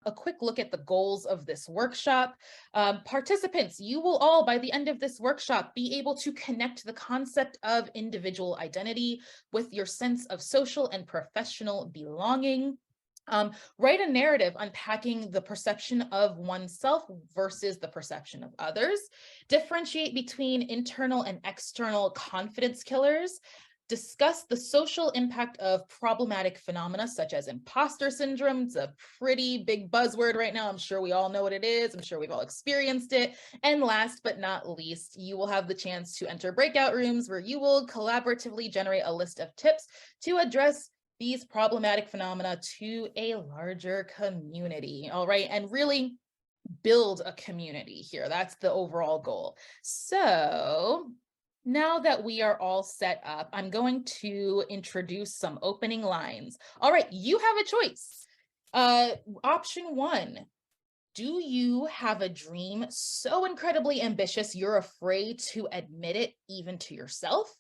a quick look at the goals of this workshop. Participants, you will all, by the end of this workshop, be able to connect the concept of individual identity with your sense of social and professional belonging. Write a narrative unpacking the perception of oneself versus the perception of others. Differentiate between internal and external confidence killers. Discuss the social impact of problematic phenomena such as imposter syndrome. It's a pretty big buzzword right now. I'm sure we all know what it is. I'm sure we've all experienced it. And last but not least, you will have the chance to enter breakout rooms where you will collaboratively generate a list of tips to address these problematic phenomena to a larger community. All right, and really build a community here. That's the overall goal. So now that we are all set up, I'm going to introduce some opening lines. All right, you have a choice. Option one, do you have a dream so incredibly ambitious you're afraid to admit it even to yourself?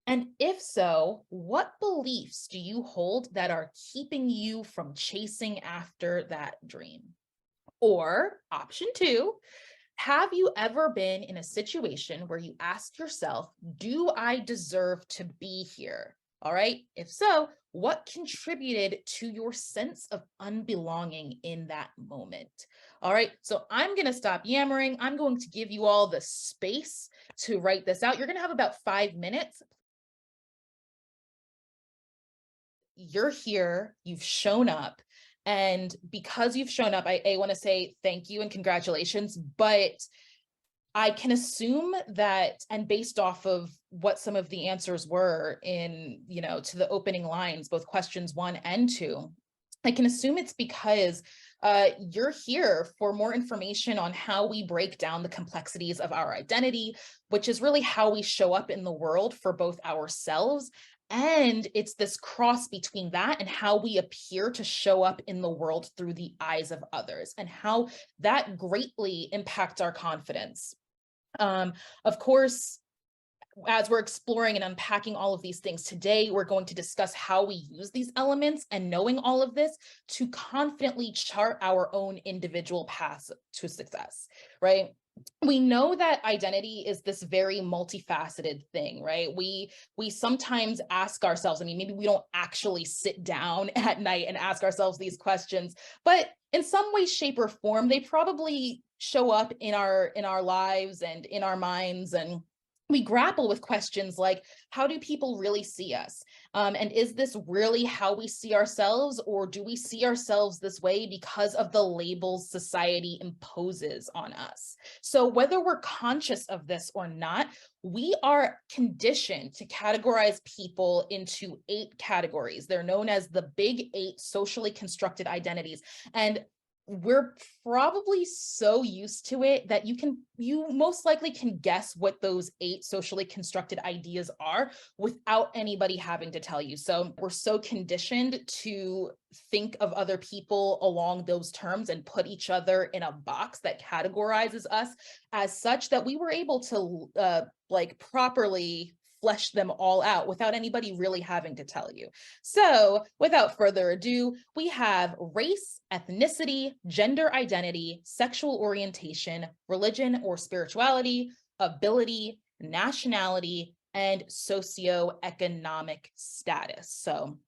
And if so, what beliefs do you hold that are keeping you from chasing after that dream? Or option two, have you ever been in a situation where you ask yourself, do I deserve to be here? All right. If so, what contributed to your sense of unbelonging in that moment? All right. So I'm going to stop yammering. I'm going to give you all the space to write this out. You're going to have about 5 minutes. You're here, you've shown up. And because you've shown up, I want to say thank you and congratulations. But I can assume that, and based off of what some of the answers were in, to the opening lines, both questions 1 and 2, I can assume it's because you're here for more information on how we break down the complexities of our identity, which is really how we show up in the world for both ourselves. And it's this cross between that and how we appear to show up in the world through the eyes of others, and how that greatly impacts our confidence. Of course, as we're exploring and unpacking all of these things today, we're going to discuss how we use these elements and knowing all of this to confidently chart our own individual paths to success, right? We know that identity is this very multifaceted thing, right? We sometimes ask ourselves, I mean, maybe we don't actually sit down at night and ask ourselves these questions, but in some way, shape, or form, they probably show up in our lives and in our minds. And we grapple with questions like, how do people really see us? And is this really how we see ourselves, or do we see ourselves this way because of the labels society imposes on us? So whether we're conscious of this or not, we are conditioned to categorize people into 8 categories. They're known as the Big 8 socially constructed identities. And we're probably so used to it that you most likely can guess what those 8 socially constructed ideas are without anybody having to tell you. So we're so conditioned to think of other people along those terms and put each other in a box that categorizes us as such that we were able to properly flesh them all out without anybody really having to tell you. So without further ado, we have race, ethnicity, gender identity, sexual orientation, religion or spirituality, ability, nationality, and socioeconomic status. So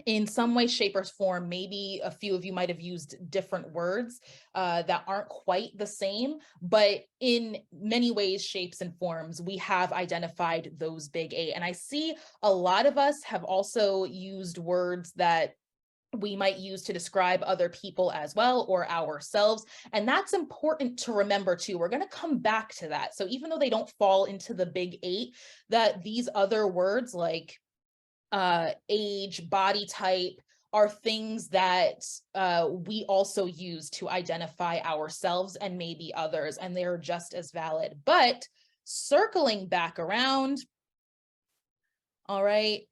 in some way, shape, or form, maybe a few of you might have used different words that aren't quite the same, but in many ways, shapes, and forms, we have identified those Big 8. And I see a lot of us have also used words that we might use to describe other people as well, or ourselves. And that's important to remember too. We're going to come back to that. So even though they don't fall into the Big 8, that these other words like age, body type are things that we also use to identify ourselves and maybe others, and they're just as valid. But circling back around, all right,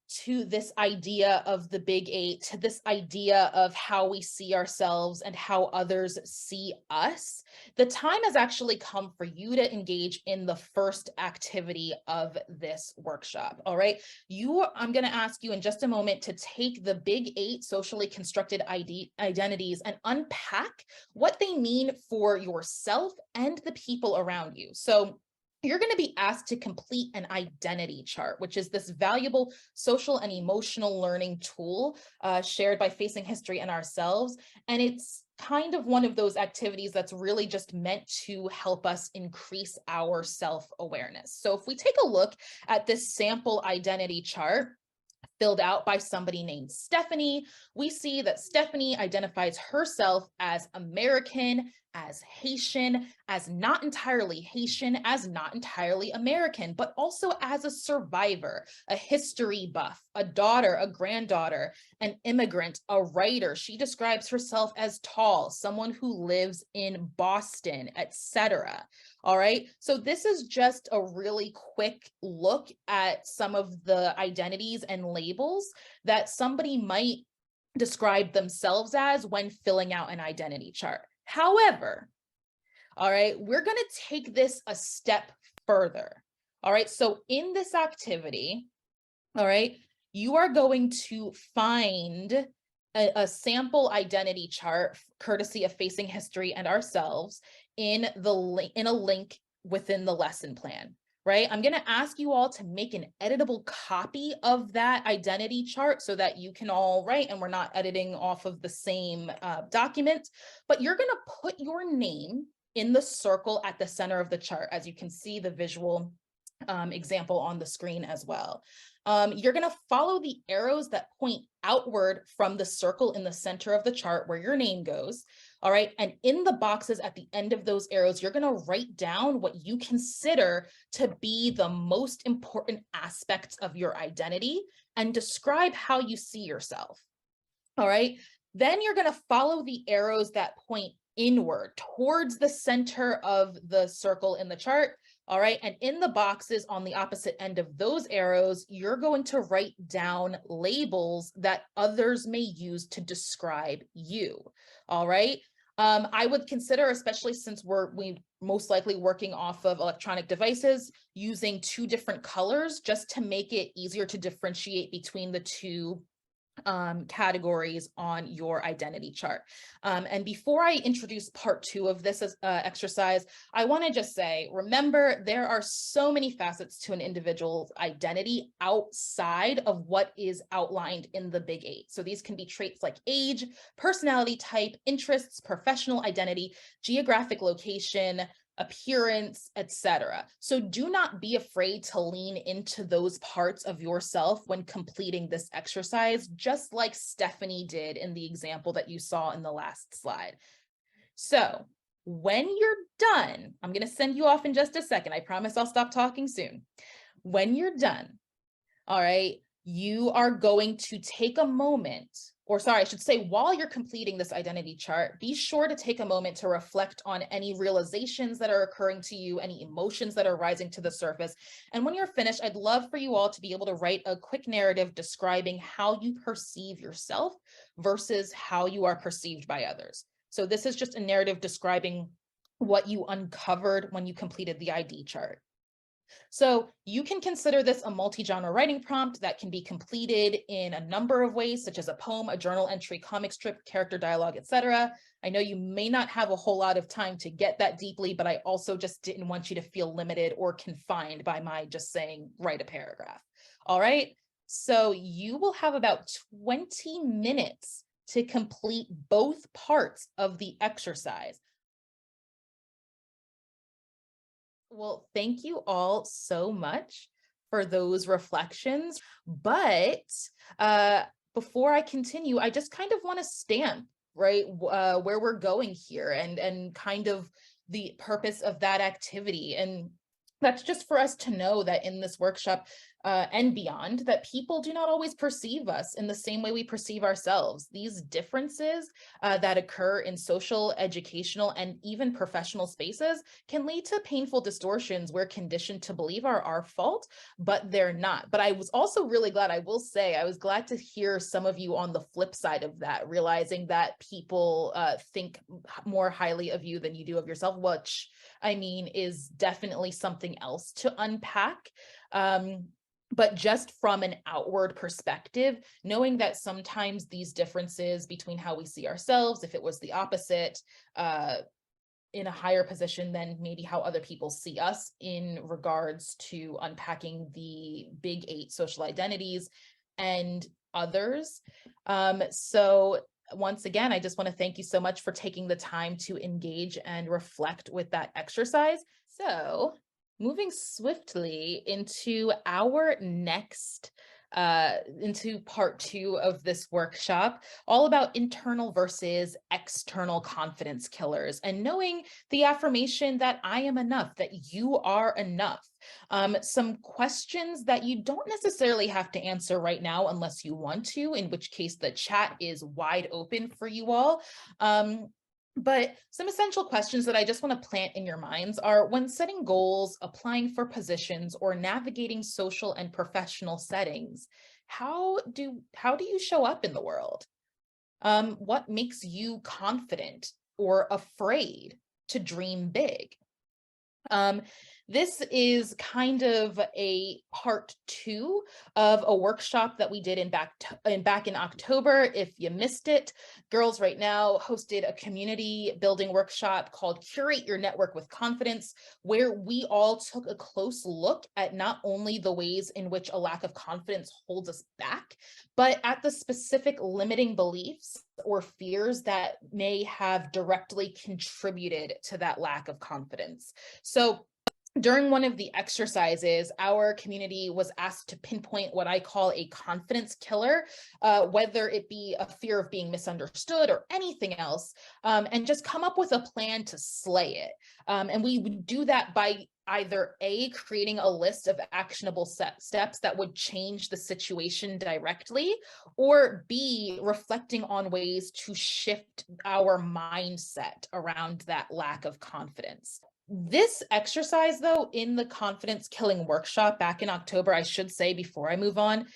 to this idea of the big eight, to this idea of how we see ourselves and how others see us, the time has actually come for you to engage in the first activity of this workshop. All right. I'm going to ask you in just a moment to take the big eight socially constructed identities and unpack what they mean for yourself and the people around you. So you're going to be asked to complete an identity chart, which is this valuable social and emotional learning tool shared by Facing History and Ourselves. And it's kind of one of those activities that's really just meant to help us increase our self-awareness. So if we take a look at this sample identity chart, filled out by somebody named Stephanie, we see that Stephanie identifies herself as American, as Haitian, as not entirely Haitian, as not entirely American, but also as a survivor, a history buff, a daughter, a granddaughter, an immigrant, a writer. She describes herself as tall, someone who lives in Boston, etc. All right, so this is just a really quick look at some of the identities and labels that somebody might describe themselves as when filling out an identity chart. However, all right, we're going to take this a step further. All right, so in this activity, all right, you are going to find a sample identity chart courtesy of Facing History and Ourselves in a link within the lesson plan, right? I'm going to ask you all to make an editable copy of that identity chart so that you can all write and we're not editing off of the same document, but you're going to put your name in the circle at the center of the chart, as you can see the visual example on the screen as well. You're going to follow the arrows that point outward from the circle in the center of the chart where your name goes. All right. And in the boxes at the end of those arrows, you're going to write down what you consider to be the most important aspects of your identity and describe how you see yourself. All right. Then you're going to follow the arrows that point inward towards the center of the circle in the chart. All right, and in the boxes on the opposite end of those arrows, you're going to write down labels that others may use to describe you. All right, I would consider, especially since we most likely working off of electronic devices, using two different colors just to make it easier to differentiate between the two categories on your identity chart. And before I introduce part 2 of this exercise, I want to just say, remember, there are so many facets to an individual's identity outside of what is outlined in the Big 8. So these can be traits like age, personality type, interests, professional identity, geographic location, appearance, etc. So do not be afraid to lean into those parts of yourself when completing this exercise, just like Stephanie did in the example that you saw in the last slide. So when you're done, I'm going to send you off in just a second. I promise I'll stop talking soon. When you're done, all right, you are going to take a moment, or sorry, I should say, while you're completing this identity chart, be sure to take a moment to reflect on any realizations that are occurring to you, any emotions that are rising to the surface. And when you're finished, I'd love for you all to be able to write a quick narrative describing how you perceive yourself versus how you are perceived by others. So this is just a narrative describing what you uncovered when you completed the ID chart. So you can consider this a multi-genre writing prompt that can be completed in a number of ways, such as a poem, a journal entry, comic strip, character dialogue, etc. I know you may not have a whole lot of time to get that deeply, but I also just didn't want you to feel limited or confined by my just saying, write a paragraph. All right. So you will have about 20 minutes to complete both parts of the exercise. Well, thank you all so much for those reflections. But before I continue, I just kind of want to stamp, right, where we're going here and kind of the purpose of that activity. And that's just for us to know that in this workshop, and beyond, that people do not always perceive us in the same way we perceive ourselves. These differences that occur in social, educational, and even professional spaces can lead to painful distortions we're conditioned to believe are our fault, but they're not. But I was also really glad, I will say, I was glad to hear some of you on the flip side of that, realizing that people think more highly of you than you do of yourself, which I mean is definitely something else to unpack. But just from an outward perspective, knowing that sometimes these differences between how we see ourselves, if it was the opposite, in a higher position than maybe how other people see us in regards to unpacking the big 8 social identities and others. So once again, I just want to thank you so much for taking the time to engage and reflect with that exercise. So moving swiftly into our next, into part 2 of this workshop, all about internal versus external confidence killers, and knowing the affirmation that I am enough, that you are enough. Some questions that you don't necessarily have to answer right now unless you want to, in which case the chat is wide open for you all. But some essential questions that I just want to plant in your minds are: when setting goals, applying for positions, or navigating social and professional settings, how do you show up in the world? What makes you confident or afraid to dream big? This is kind of a part 2 of a workshop that we did back in October. If you missed it, Girls Right Now hosted a community building workshop called Curate Your Network with Confidence, where we all took a close look at not only the ways in which a lack of confidence holds us back, but at the specific limiting beliefs or fears that may have directly contributed to that lack of confidence. So during one of the exercises, our community was asked to pinpoint what I call a confidence killer, whether it be a fear of being misunderstood or anything else, and just come up with a plan to slay it. And we would do that by either A, creating a list of actionable steps that would change the situation directly, or B, reflecting on ways to shift our mindset around that lack of confidence. This exercise, though, in the confidence killing workshop back in October, I should say before I move on,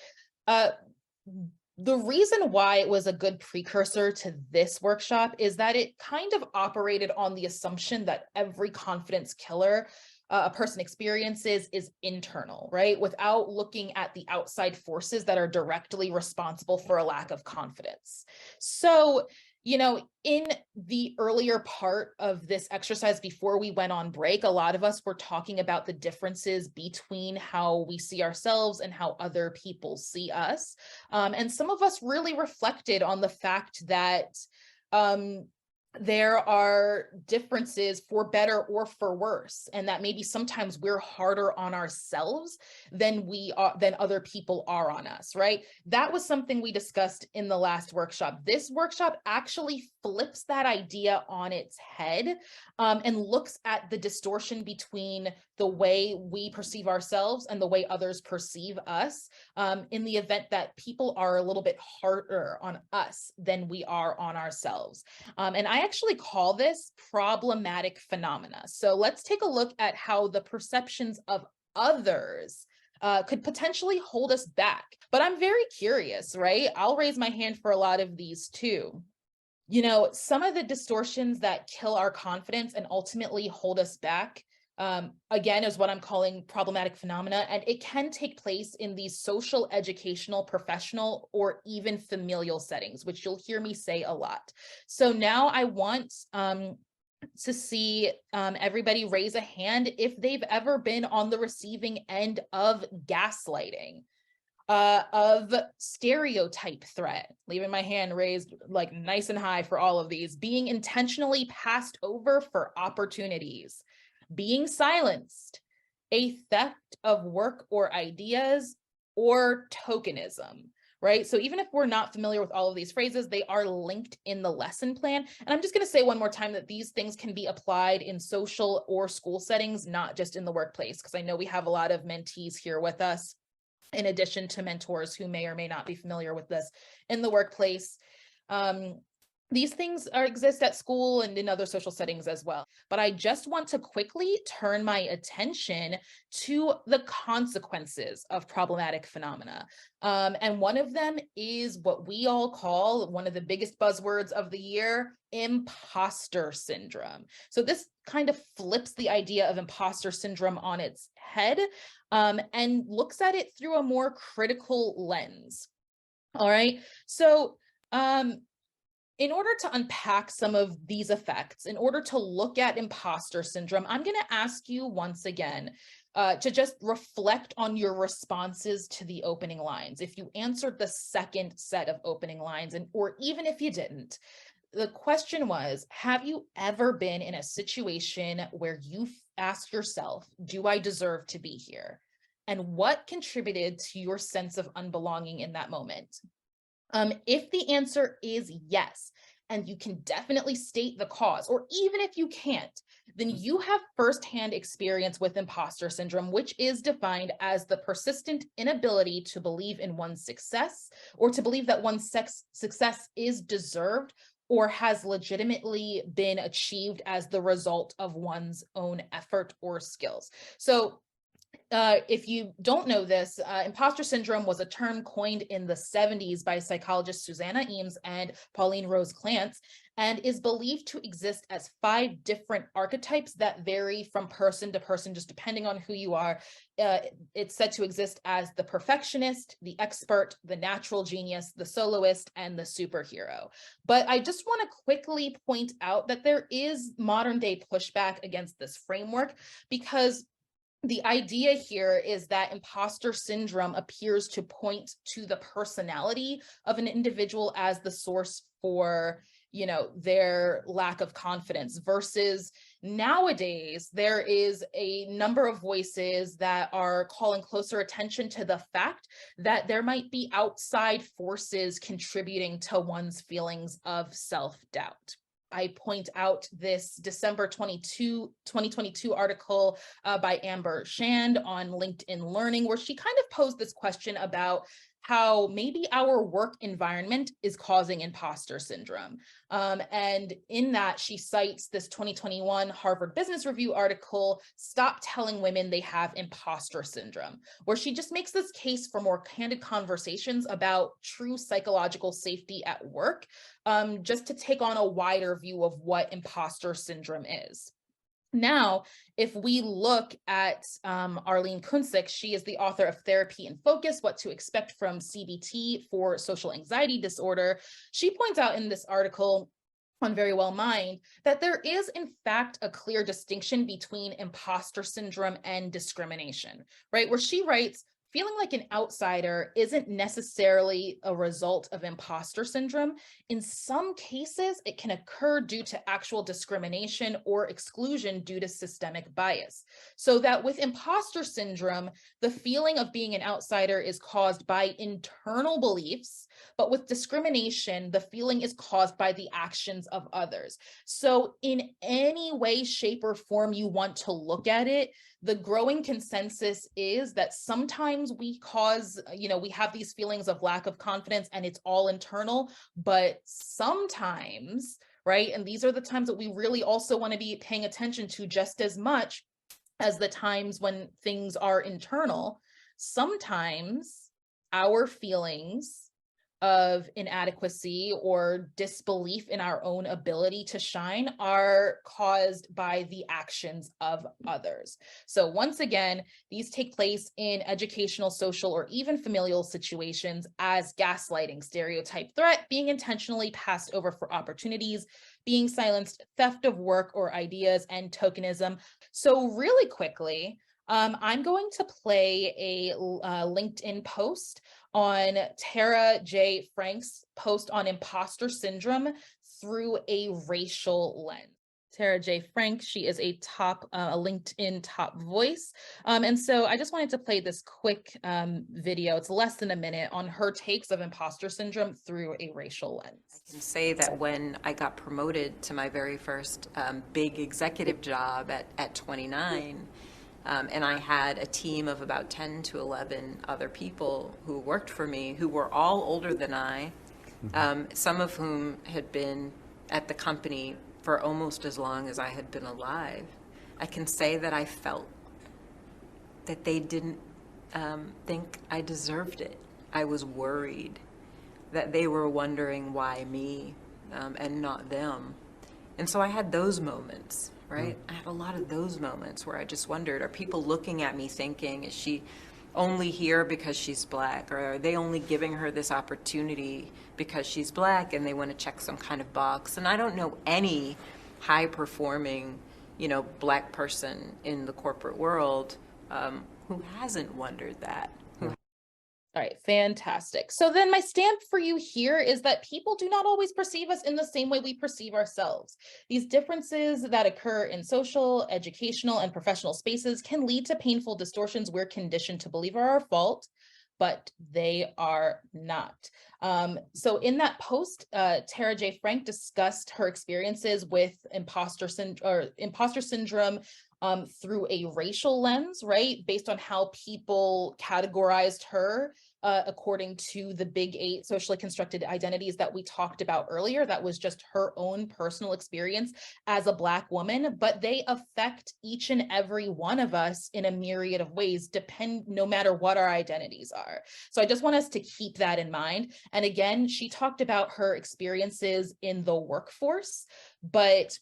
the reason why it was a good precursor to this workshop is that it kind of operated on the assumption that every confidence killer a person experiences is internal, right? Without looking at the outside forces that are directly responsible for a lack of confidence. So, in the earlier part of this exercise before we went on break, a lot of us were talking about the differences between how we see ourselves and how other people see us. And some of us really reflected on the fact that there are differences for better or for worse, and that maybe sometimes we're harder on ourselves than other people are on us, right? That was something we discussed in the last workshop. This workshop actually flips that idea on its head, and looks at the distortion between the way we perceive ourselves and the way others perceive us, in the event that people are a little bit harder on us than we are on ourselves. And I actually call this problematic phenomena. So let's take a look at how the perceptions of others could potentially hold us back. But I'm very curious, right? I'll raise my hand for a lot of these too. Some of the distortions that kill our confidence and ultimately hold us back, again, is what I'm calling problematic phenomena. And it can take place in these social, educational, professional, or even familial settings, which you'll hear me say a lot. So now I want to see everybody raise a hand if they've ever been on the receiving end of gaslighting, of stereotype threat, leaving my hand raised like nice and high for all of these, being intentionally passed over for opportunities, being silenced, a theft of work or ideas, or tokenism, right? So even if we're not familiar with all of these phrases, they are linked in the lesson plan. And I'm just going to say one more time that these things can be applied in social or school settings, not just in the workplace, because I know we have a lot of mentees here with us. in addition to mentors who may or may not be familiar with this in the workplace. These things exist at school and in other social settings as well. But I just want to quickly turn my attention to the consequences of problematic phenomena. And one of them is what we all call one of the biggest buzzwords of the year, imposter syndrome. So this kind of flips the idea of imposter syndrome on its head, and looks at it through a more critical lens. All right. So, in order to unpack some of these effects, in order to look at imposter syndrome, I'm going to ask you once again to just reflect on your responses to the opening lines. If you answered the second set of opening lines, or even if you didn't, the question was, have you ever been in a situation where you ask yourself, do I deserve to be here? And what contributed to your sense of unbelonging in that moment? If the answer is yes, and you can definitely state the cause, or even if you can't, then you have firsthand experience with imposter syndrome, which is defined as the persistent inability to believe in one's success, or to believe that one's success is deserved or has legitimately been achieved as the result of one's own effort or skills. So if you don't know this, imposter syndrome was a term coined in the 70s by psychologists Susanna Eames and Pauline Rose Clance, and is believed to exist as 5 different archetypes that vary from person to person, just depending on who you are. It's said to exist as the perfectionist, the expert, the natural genius, the soloist, and the superhero. But I just want to quickly point out that there is modern day pushback against this framework, because the idea here is that imposter syndrome appears to point to the personality of an individual as the source for, their lack of confidence, versus nowadays there is a number of voices that are calling closer attention to the fact that there might be outside forces contributing to one's feelings of self-doubt. I point out this December 2022 article by Amber Shand on LinkedIn Learning, where she kind of posed this question about how maybe our work environment is causing imposter syndrome. And in that, she cites this 2021 Harvard Business Review article, Stop Telling Women They Have Imposter Syndrome, where she just makes this case for more candid conversations about true psychological safety at work, just to take on a wider view of what imposter syndrome is. Now, if we look at Arlene Kunsick, she is the author of Therapy and Focus, What to Expect from CBT for Social Anxiety Disorder. She points out in this article on Very Well Mind that there is, in fact, a clear distinction between imposter syndrome and discrimination, right? Where she writes, feeling like an outsider isn't necessarily a result of imposter syndrome. In some cases, it can occur due to actual discrimination or exclusion due to systemic bias. So that with imposter syndrome, the feeling of being an outsider is caused by internal beliefs, but with discrimination, the feeling is caused by the actions of others. So in any way, shape, or form you want to look at it, the growing consensus is that sometimes we have these feelings of lack of confidence and it's all internal, but sometimes, right? And these are the times that we really also want to be paying attention to just as much as the times when things are internal. Sometimes our feelings of inadequacy or disbelief in our own ability to shine are caused by the actions of others. So once again, these take place in educational, social, or even familial situations as gaslighting, stereotype threat, being intentionally passed over for opportunities, being silenced, theft of work or ideas, and tokenism. So really quickly, I'm going to play a LinkedIn post on Tara J. Frank's post on imposter syndrome through a racial lens. Tara J. Frank, she is a LinkedIn top voice. And so I just wanted to play this quick video. It's less than a minute on her takes of imposter syndrome through a racial lens. I can say that when I got promoted to my very first big executive job at 29, And I had a team of about 10 to 11 other people who worked for me, who were all older than I, some of whom had been at the company for almost as long as I had been alive. I can say that I felt that they didn't think I deserved it. I was worried that they were wondering why me and not them. And so I had those moments, right? I had a lot of those moments where I just wondered, are people looking at me thinking, is she only here because she's Black? Or are they only giving her this opportunity because she's Black and they want to check some kind of box? And I don't know any high performing, Black person in the corporate world who hasn't wondered that. All right, fantastic. So then my stamp for you here is that people do not always perceive us in the same way we perceive ourselves. These differences that occur in social, educational, and professional spaces can lead to painful distortions we're conditioned to believe are our fault, but they are not. So in that post, Tara J. Frank discussed her experiences with imposter syndrome through a racial lens, right? Based on how people categorized her according to the big 8 socially constructed identities that we talked about earlier. That was just her own personal experience as a Black woman, but they affect each and every one of us in a myriad of ways, no matter what our identities are. So I just want us to keep that in mind. And again, she talked about her experiences in the workforce, but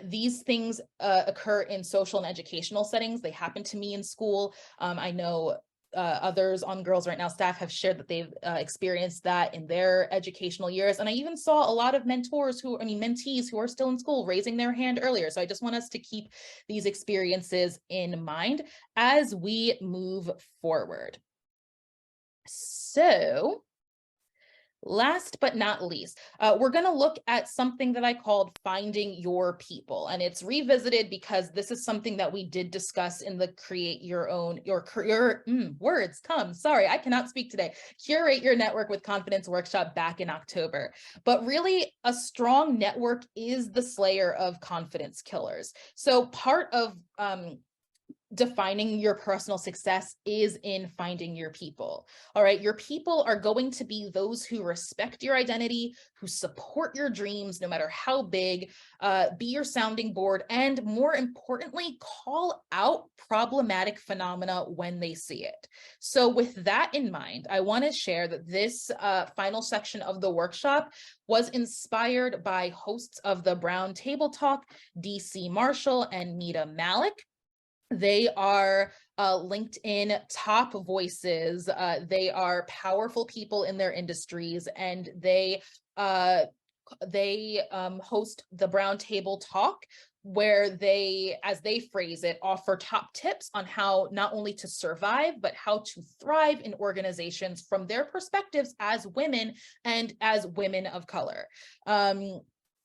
these things occur in social and educational settings. They happen to me in school. I know others on Girls Right Now staff have shared that they've experienced that in their educational years. And I even saw a lot of mentees who are still in school raising their hand earlier. So I just want us to keep these experiences in mind as we move forward. So last but not least, we're going to look at something that I called finding your people. And it's revisited because this is something that we did discuss in the Create Your Own, words come, sorry, I cannot speak today. Curate Your Network with Confidence workshop back in October. But really, a strong network is the slayer of confidence killers. So part of defining your personal success is in finding your people. All right. Your people are going to be those who respect your identity, who support your dreams, no matter how big, be your sounding board, and more importantly, call out problematic phenomena when they see it. So with that in mind, I want to share that this final section of the workshop was inspired by hosts of the Brown Table Talk, DC Marshall and Mita Mallick. They are LinkedIn top voices. They are powerful people in their industries, and they host the Brown Table Talk, where they, as they phrase it, offer top tips on how not only to survive, but how to thrive in organizations from their perspectives as women and as women of color.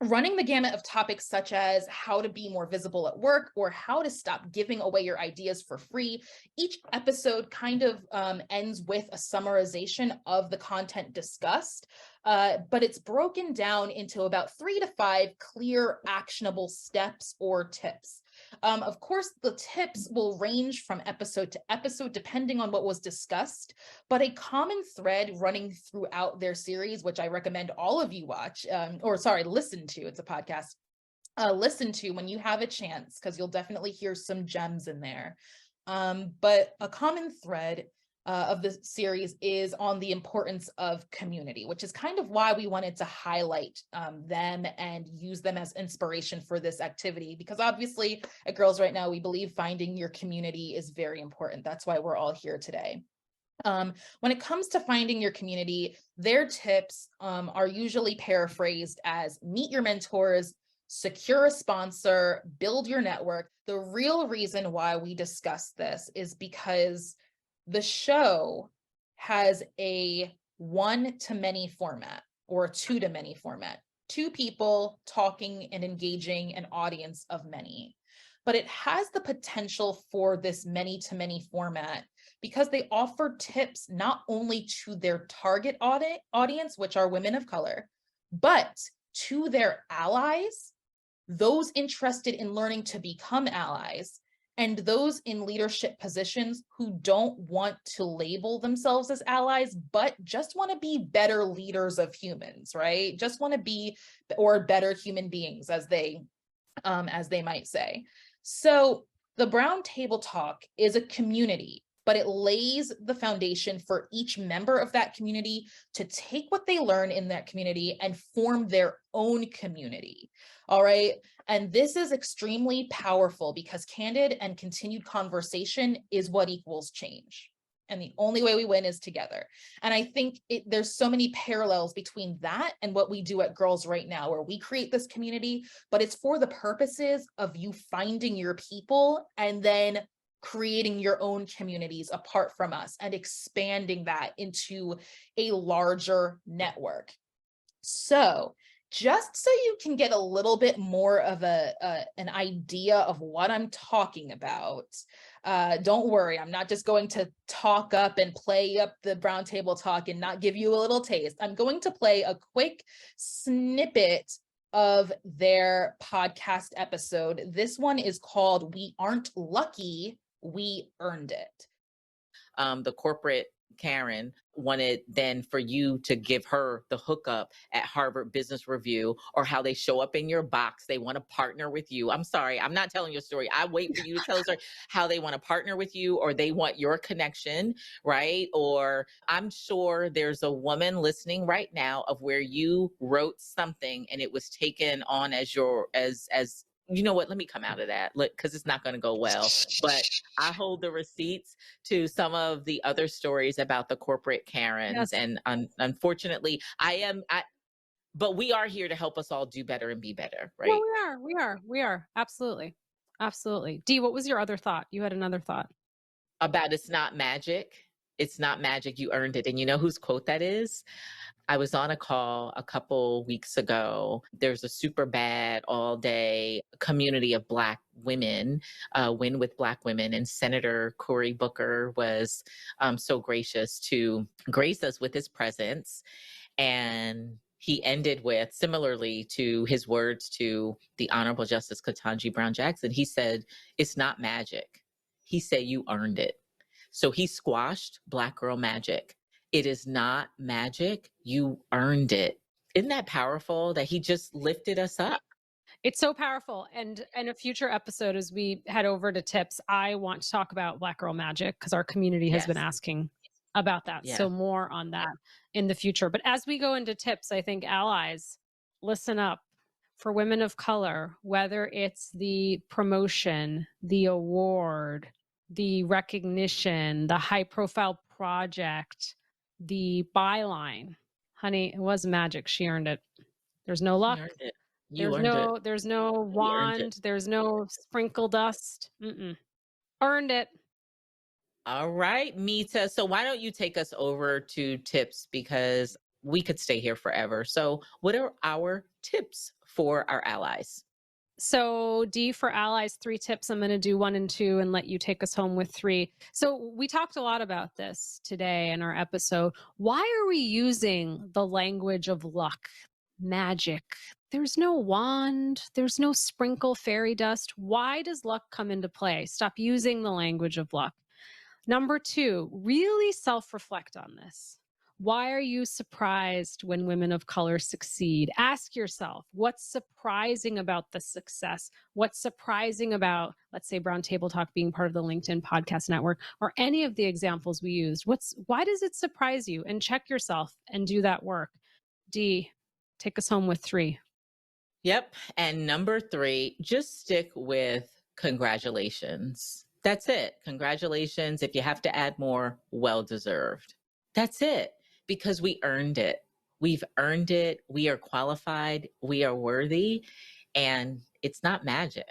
Running the gamut of topics such as how to be more visible at work or how to stop giving away your ideas for free. Each episode kind of ends with a summarization of the content discussed, but it's broken down into about 3 to 5 clear, actionable steps or tips. Of course, the tips will range from episode to episode depending on what was discussed, but a common thread running throughout their series, which I recommend all of you listen to, it's a podcast, listen to when you have a chance, because you'll definitely hear some gems in there. But a common thread of the series is on the importance of community, which is kind of why we wanted to highlight them and use them as inspiration for this activity, because obviously at Girls Right Now, we believe finding your community is very important. That's why we're all here today. When it comes to finding your community, their tips are usually paraphrased as meet your mentors, secure a sponsor, build your network. The real reason why we discuss this is because the show has a 1-to-many format or 2-to-many format. 2 people talking and engaging an audience of many. But it has the potential for this many-to-many format because they offer tips not only to their target audience, which are women of color, but to their allies, those interested in learning to become allies, And those in leadership positions who don't want to label themselves as allies, but just want to be better leaders of humans, right? Just want to be, or better human beings, as they might say. So the Brown Table Talk is a community, but it lays the foundation for each member of that community to take what they learn in that community and form their own community. All right. And this is extremely powerful because candid and continued conversation is what equals change. And the only way we win is together. And I think there's so many parallels between that and what we do at Girls Right Now, where we create this community, but it's for the purposes of you finding your people and then creating your own communities apart from us and expanding that into a larger network. So just so you can get a little bit more of an idea of what I'm talking about, don't worry, I'm not just going to talk up and play up the Brown Table Talk and not give you a little taste. I'm going to play a quick snippet of their podcast episode. This one is called "We Aren't Lucky, We Earned It." The corporate Karen wanted then for you to give her the hookup at Harvard Business Review, or how they show up in your box. They want to partner with you. I'm sorry, I'm not telling your story. I wait for you to tell us how they want to partner with you, or they want your connection, right? Or I'm sure there's a woman listening right now of where you wrote something and it was taken on as your, as you know what, let me come out of that, look, because it's not going to go well. But I hold the receipts to some of the other stories about the corporate Karens. Yes. And unfortunately, but we are here to help us all do better and be better, right? Well, we are. Absolutely. Absolutely. Dee, what was your other thought? You had another thought. About it's not magic. It's not magic. You earned it. And you know whose quote that is? I was on a call a couple weeks ago. There's a super bad all day community of Black women, Win with Black Women. And Senator Cory Booker was so gracious to grace us with his presence. And he ended with, similarly to his words to the Honorable Justice Ketanji Brown Jackson, he said, "It's not magic." He said, "You earned it." So he squashed Black girl magic. It is not magic. You earned it. Isn't that powerful that he just lifted us up? It's so powerful. And in a future episode, as we head over to tips, I want to talk about Black girl magic because our community has been asking about that. So more on that in the future. But as we go into tips, I think allies, listen up. For women of color, whether it's the promotion, the award, the recognition, the high profile project, the byline, honey, it was magic. She earned it. There's no luck. There's no wand. There's no sprinkle dust. Earned it. All right, Mita. So why don't you take us over to tips, because we could stay here forever. So what are our tips for our allies? So D, for allies, 3 tips. I'm going to do 1 and 2 and let you take us home with 3. So we talked a lot about this today in our episode. Why are we using the language of luck, magic? There's no wand. There's no sprinkle fairy dust. Why does luck come into play? Stop using the language of luck. Number 2, really self-reflect on this. Why are you surprised when women of color succeed? Ask yourself, what's surprising about the success? What's surprising about, let's say, Brown Table Talk being part of the LinkedIn podcast network, or any of the examples we used? Why does it surprise you? And check yourself and do that work. D, take us home with 3. Yep. And number 3, just stick with congratulations. That's it. Congratulations. If you have to add more, well-deserved. That's it. Because we earned it. We've earned it. We are qualified. We are worthy. And it's not magic.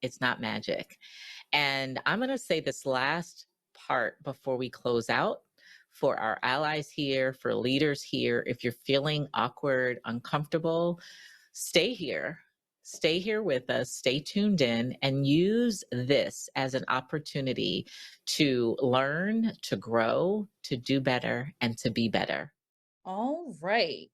It's not magic. And I'm going to say this last part before we close out. For our allies here, for leaders here, if you're feeling awkward, uncomfortable, stay here. Stay here with us, stay tuned in, and use this as an opportunity to learn, to grow, to do better, and to be better. All right.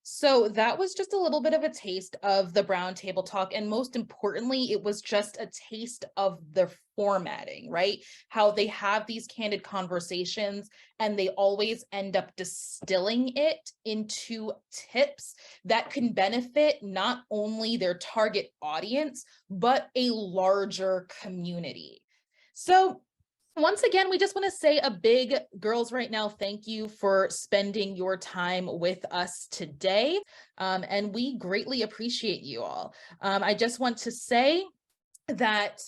So that was just a little bit of a taste of the Brown Table Talk. And most importantly, it was just a taste of the formatting, right? How they have these candid conversations and they always end up distilling it into tips that can benefit not only their target audience, but a larger community. So once again, we just want to say a big Girls Right Now thank you for spending your time with us today. And we greatly appreciate you all. I just want to say that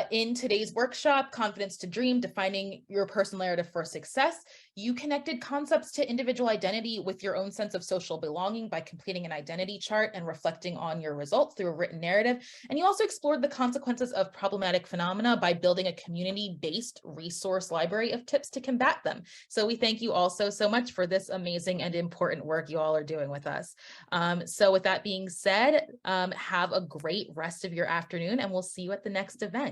in today's workshop, Confidence to Dream, Defining Your Personal Narrative for Success, you connected concepts to individual identity with your own sense of social belonging by completing an identity chart and reflecting on your results through a written narrative. And you also explored the consequences of problematic phenomena by building a community-based resource library of tips to combat them. So we thank you also so much for this amazing and important work you all are doing with us. So with that being said, have a great rest of your afternoon, and we'll see you at the next event.